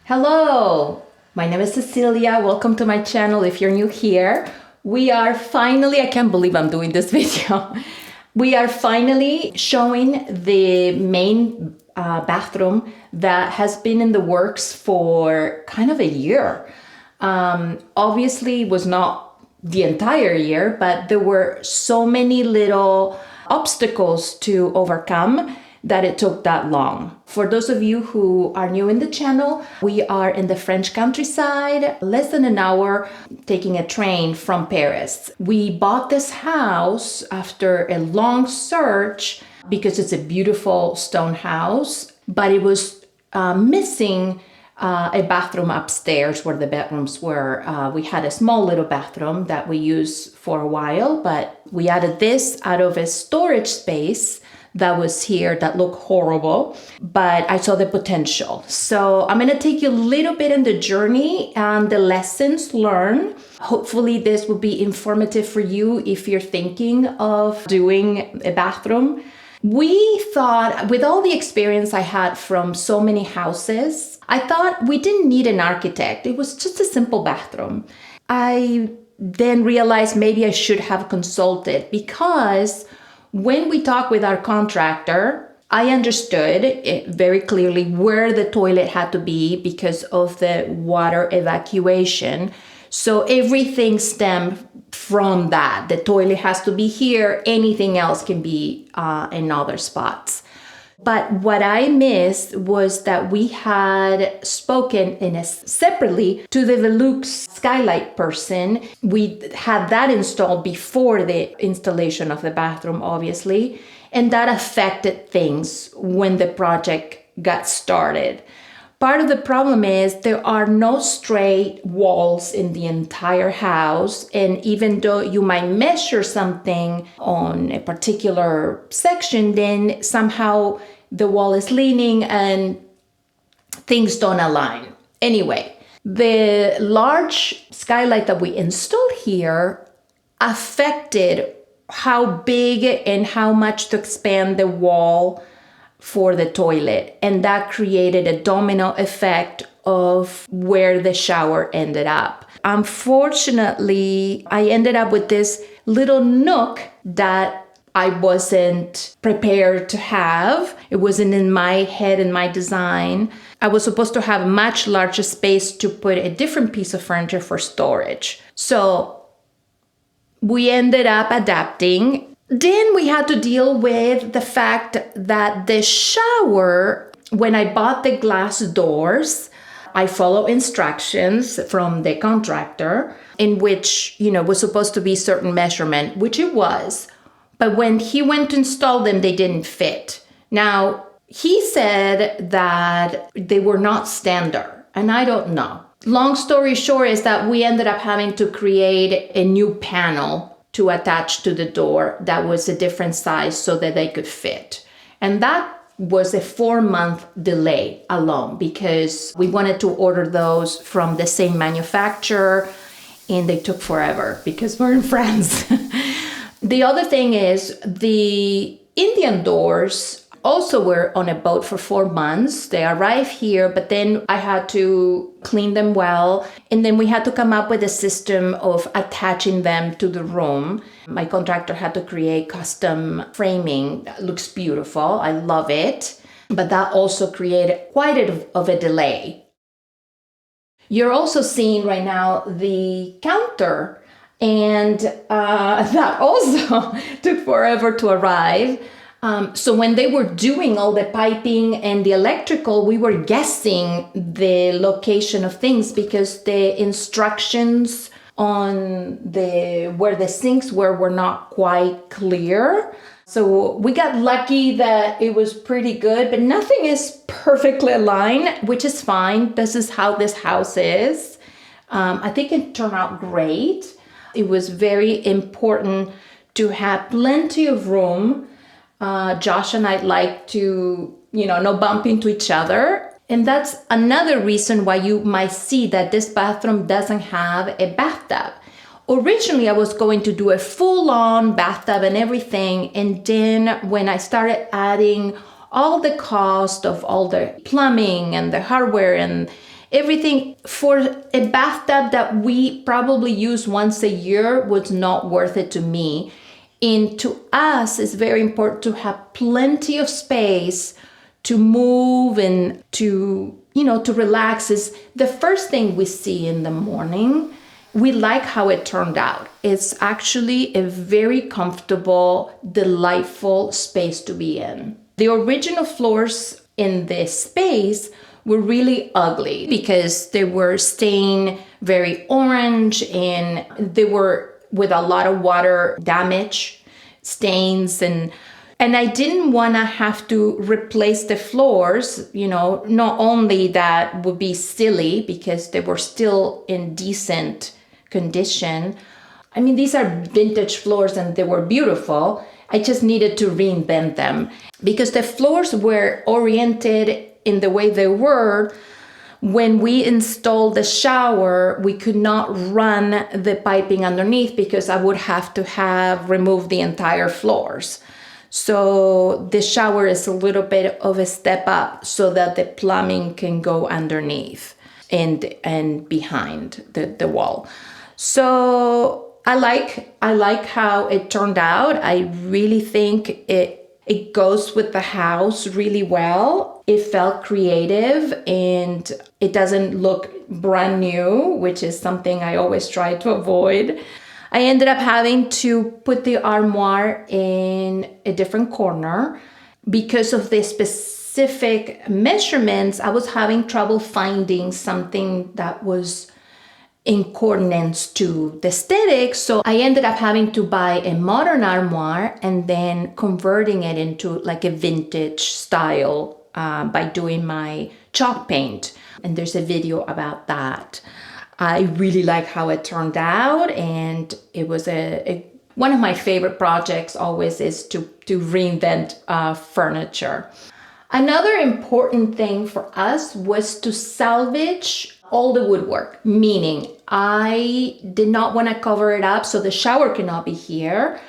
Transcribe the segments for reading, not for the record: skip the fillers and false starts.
Hello, my name is Cecilia. Welcome to my channel if you're new here. We are finally, I can't believe I'm doing this video. We are finally showing the main bathroom that has been in the works for kind of a year. Obviously, it was not the entire year, but there were so many little obstacles to overcome that it took that long. For those of you who are new in the channel, we are in the French countryside, less than an hour taking a train from Paris. We bought this house after a long search because it's a beautiful stone house, but it was missing a bathroom upstairs where the bedrooms were. We had a small little bathroom that we used for a while, but we added this out of a storage space that was here that looked horrible, but I saw the potential. So I'm gonna take you a little bit in the journey and the lessons learned. Hopefully this will be informative for you if you're thinking of doing a bathroom. We thought, with all the experience I had from so many houses, I thought we didn't need an architect. It was just a simple bathroom. I then realized maybe I should have consulted, because when we talked with our contractor, I understood very clearly where the toilet had to be because of the water evacuation. So everything stemmed from that. The toilet has to be here. Anything else can be in other spots. But what I missed was that we had spoken separately to the Velux skylight person. We had that installed before the installation of the bathroom, obviously, and that affected things when the project got started. Part of the problem is there are no straight walls in the entire house, and even though you might measure something on a particular section, then somehow the wall is leaning and things don't align. Anyway, the large skylight that we installed here affected how big and how much to expand the wall for the toilet, and that created a domino effect of where the shower ended up. Unfortunately, I ended up with this little nook that I wasn't prepared to have. It wasn't in my head and my design. I was supposed to have a much larger space to put a different piece of furniture for storage. So we ended up adapting. Then we had to deal with the fact that the shower, when I bought the glass doors, I follow instructions from the contractor in which, was supposed to be certain measurement, which it was. But when he went to install them, they didn't fit. Now, he said that they were not standard, and I don't know. Long story short is that we ended up having to create a new panel to attach to the door that was a different size so that they could fit. And that was a 4-month delay alone because we wanted to order those from the same manufacturer, and they took forever because we're in France. The other thing is the Indian doors also were on a boat for 4 months. They arrived here, but then I had to clean them well. And then we had to come up with a system of attaching them to the room. My contractor had to create custom framing. That looks beautiful. I love it. But that also created quite of a delay. You're also seeing right now the counter, and that also took forever to arrive. So when they were doing all the piping and the electrical, we were guessing the location of things because the instructions on where the sinks were not quite clear. So we got lucky that it was pretty good, but nothing is perfectly aligned, which is fine. This is how this house is. I think it turned out great. It was very important to have plenty of room. Josh and I like to, no bump into each other. And that's another reason why you might see that this bathroom doesn't have a bathtub. Originally, I was going to do a full-on bathtub and everything. And then when I started adding all the cost of all the plumbing and the hardware and everything for a bathtub that we probably use once a year was not worth it to me. And to us, it's very important to have plenty of space to move and to, to relax. Is the first thing we see in the morning. We like how it turned out. It's actually a very comfortable, delightful space to be in. The original floors in this space were really ugly because they were stained very orange and they were with a lot of water damage, stains, and I didn't want to have to replace the floors. Not only that would be silly because they were still in decent condition. I mean, these are vintage floors and they were beautiful. I just needed to reinvent them because the floors were oriented in the way they were. When we installed the shower, we could not run the piping underneath because I would have to have removed the entire floors. So the shower is a little bit of a step up so that the plumbing can go underneath and behind the wall. So I like how it turned out. I really think it goes with the house really well. It felt creative and it doesn't look brand new, which is something I always try to avoid. I ended up having to put the armoire in a different corner because of the specific measurements. I was having trouble finding something that was in coordinates to the aesthetics. So I ended up having to buy a modern armoire and then converting it into like a vintage style by doing my chalk paint. And there's a video about that. I really like how it turned out, and it was one of my favorite projects always is to reinvent furniture. Another important thing for us was to salvage all the woodwork, meaning I did not want to cover it up, so the shower cannot be here.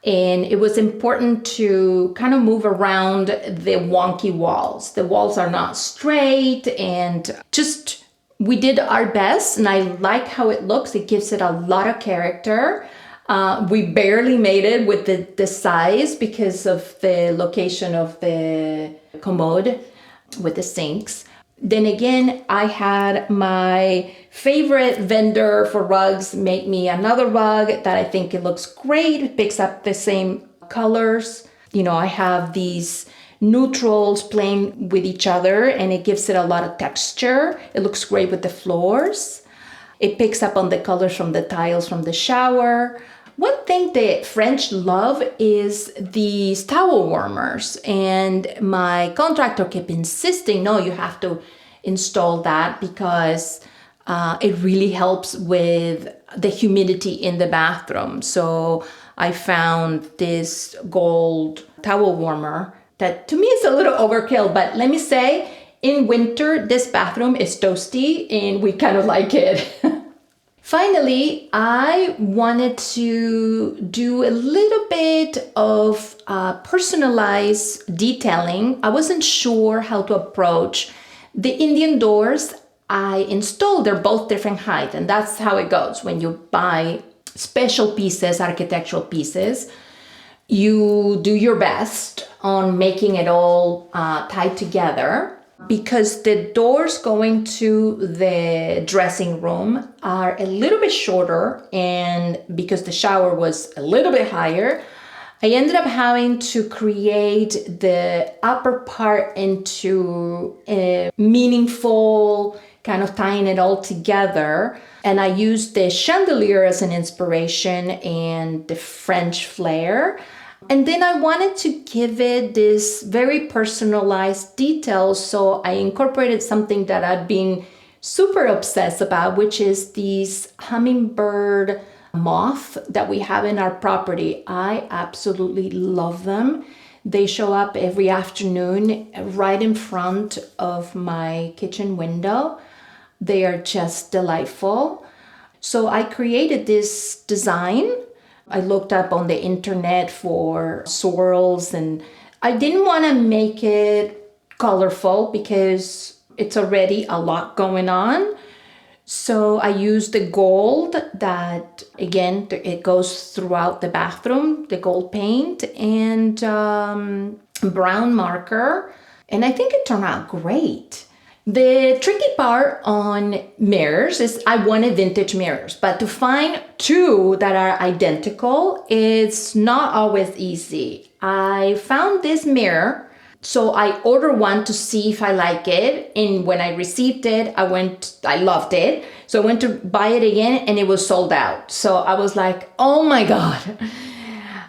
And it was important to kind of move around the wonky walls. The walls are not straight, and just we did our best, and I like how it looks. It gives it a lot of character. We barely made it with the size because of the location of the commode with the sinks. Then again, I had my favorite vendor for rugs make me another rug that I think it looks great. It picks up the same colors. I have these neutrals playing with each other and it gives it a lot of texture. It looks great with the floors. It picks up on the colors from the tiles from the shower. One thing the French love is these towel warmers, and my contractor kept insisting, no, you have to install that because it really helps with the humidity in the bathroom. So I found this gold towel warmer that to me is a little overkill, but let me say, in winter, this bathroom is toasty and we kind of like it. Finally, I wanted to do a little bit of personalized detailing. I wasn't sure how to approach the Indian doors I installed. They're both different height, and that's how it goes. When you buy special pieces, architectural pieces, you do your best on making it all tied together. Because the doors going to the dressing room are a little bit shorter, and because the shower was a little bit higher, I ended up having to create the upper part into a meaningful kind of tying it all together. And I used the chandelier as an inspiration and the French flair. And then I wanted to give it this very personalized detail, so I incorporated something that I've been super obsessed about, which is these hummingbird moth that we have in our property. I absolutely love them. They show up every afternoon right in front of my kitchen window. They are just delightful. So I created this design. I looked up on the internet for swirls, and I didn't want to make it colorful because it's already a lot going on. So I used the gold that, again, it goes throughout the bathroom, the gold paint, and brown marker. And I think it turned out great. The tricky part on mirrors is I wanted vintage mirrors, but to find two that are identical, it's not always easy. I found this mirror, so I ordered one to see if I like it. And when I received it, I loved it. So I went to buy it again and it was sold out. So I was like, oh my God,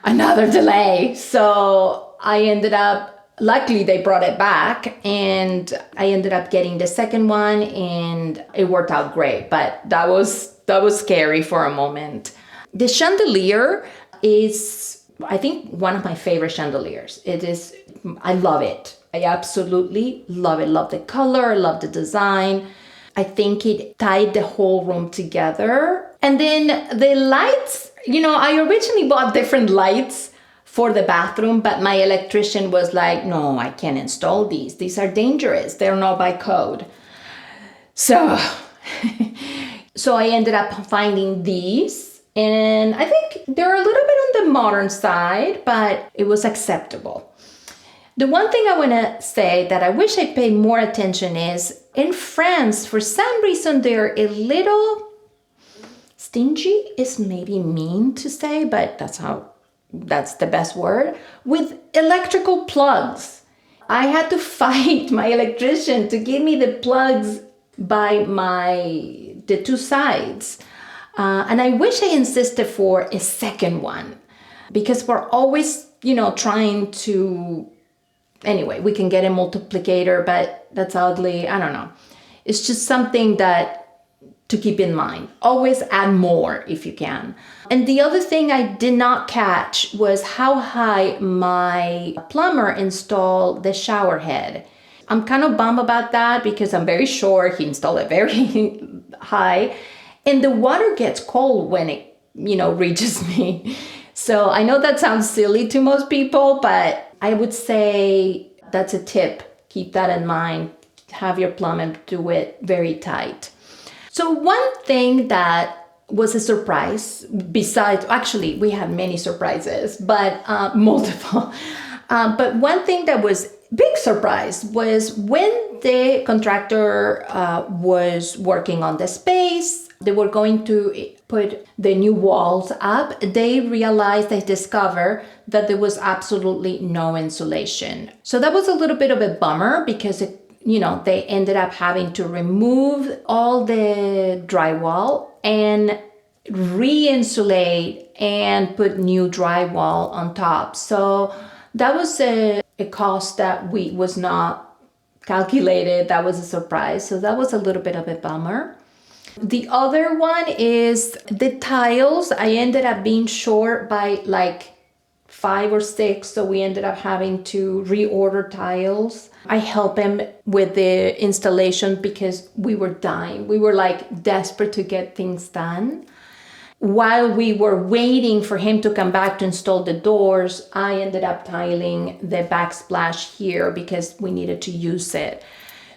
another delay. So I ended up, luckily they brought it back and I ended up getting the second one and it worked out great. But that was scary for a moment. The chandelier is, I think, one of my favorite chandeliers. It is, I love it. I absolutely love it. Love the color, love the design. I think it tied the whole room together. And then the lights, I originally bought different lights for the bathroom, but my electrician was like, no, I can't install these. These are dangerous. They're not by code. So, so I ended up finding these. And I think they're a little bit on the modern side, but it was acceptable. The one thing I want to say that I wish I paid more attention is in France, for some reason, they're a little stingy, is maybe mean to say, but that's the best word, with electrical plugs. I had to fight my electrician to give me the plugs by the two sides. And I wish I insisted for a second one because we're always, trying to, anyway, we can get a multiplicator, but that's ugly. I don't know. It's just something that to keep in mind. Always add more if you can. And the other thing I did not catch was how high my plumber installed the shower head. I'm kind of bummed about that because I'm very sure he installed it very high. And the water gets cold when it, reaches me. So I know that sounds silly to most people, but I would say that's a tip. Keep that in mind. Have your plumber do it very tight. So one thing that was a surprise, besides, actually, we had many surprises, but multiple. But one thing that was big surprise was when the contractor was working on the space, they were going to put the new walls up. They discovered that there was absolutely no insulation. So that was a little bit of a bummer because they ended up having to remove all the drywall and re-insulate and put new drywall on top. So that was a cost that was not calculated. That was a surprise. So that was a little bit of a bummer. The other one is the tiles. I ended up being short by like 5 or 6, so we ended up having to reorder tiles. I helped him with the installation because we were dying. We were like desperate to get things done. While we were waiting for him to come back to install the doors, I ended up tiling the backsplash here because we needed to use it.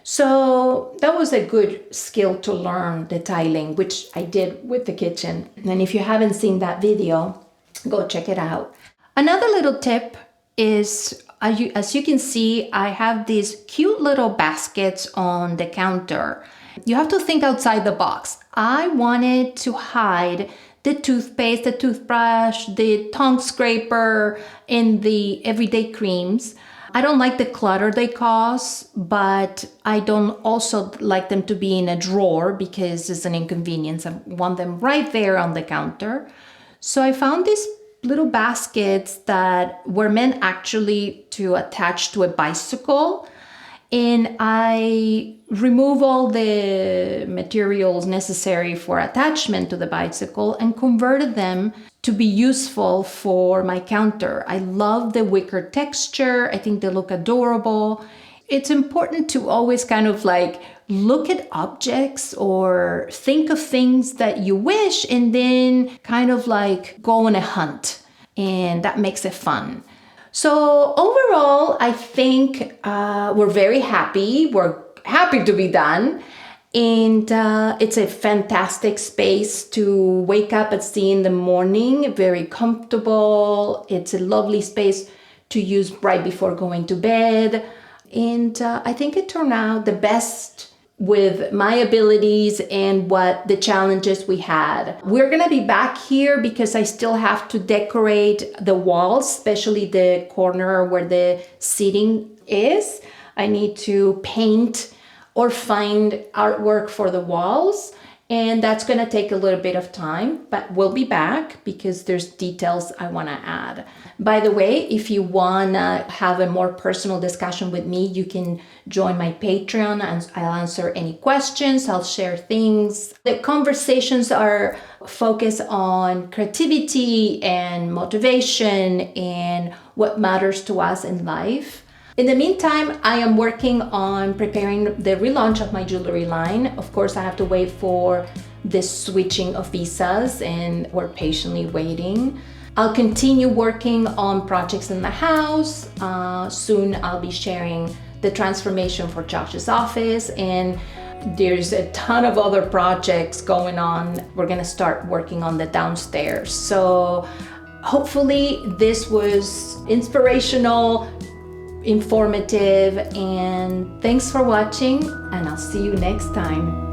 So that was a good skill to learn, the tiling, which I did with the kitchen. And if you haven't seen that video, go check it out. Another little tip is, as you can see, I have these cute little baskets on the counter. You have to think outside the box. I wanted to hide the toothpaste, the toothbrush, the tongue scraper, and the everyday creams. I don't like the clutter they cause, but I don't also like them to be in a drawer because it's an inconvenience. I want them right there on the counter. So I found these little baskets that were meant actually to attach to a bicycle. And I remove all the materials necessary for attachment to the bicycle and converted them to be useful for my counter. I love the wicker texture. I think they look adorable. It's important to always kind of like look at objects or think of things that you wish and then kind of like go on a hunt. And that makes it fun. So overall, I think we're very happy. We're happy to be done. And it's a fantastic space to wake up and see in the morning, very comfortable. It's a lovely space to use right before going to bed. And I think it turned out the best with my abilities and what the challenges we had. We're gonna be back here because I still have to decorate the walls, especially the corner where the seating is. I need to paint or find artwork for the walls, and that's gonna take a little bit of time, but we'll be back because there's details I wanna add. By the way, if you wanna have a more personal discussion with me, you can join my Patreon and I'll answer any questions, I'll share things. The conversations are focused on creativity and motivation and what matters to us in life. In the meantime, I am working on preparing the relaunch of my jewelry line. Of course, I have to wait for the switching of visas and we're patiently waiting. I'll continue working on projects in the house. Soon I'll be sharing the transformation for Josh's office, and there's a ton of other projects going on. We're gonna start working on the downstairs. So hopefully this was inspirational, informative, and thanks for watching, and I'll see you next time.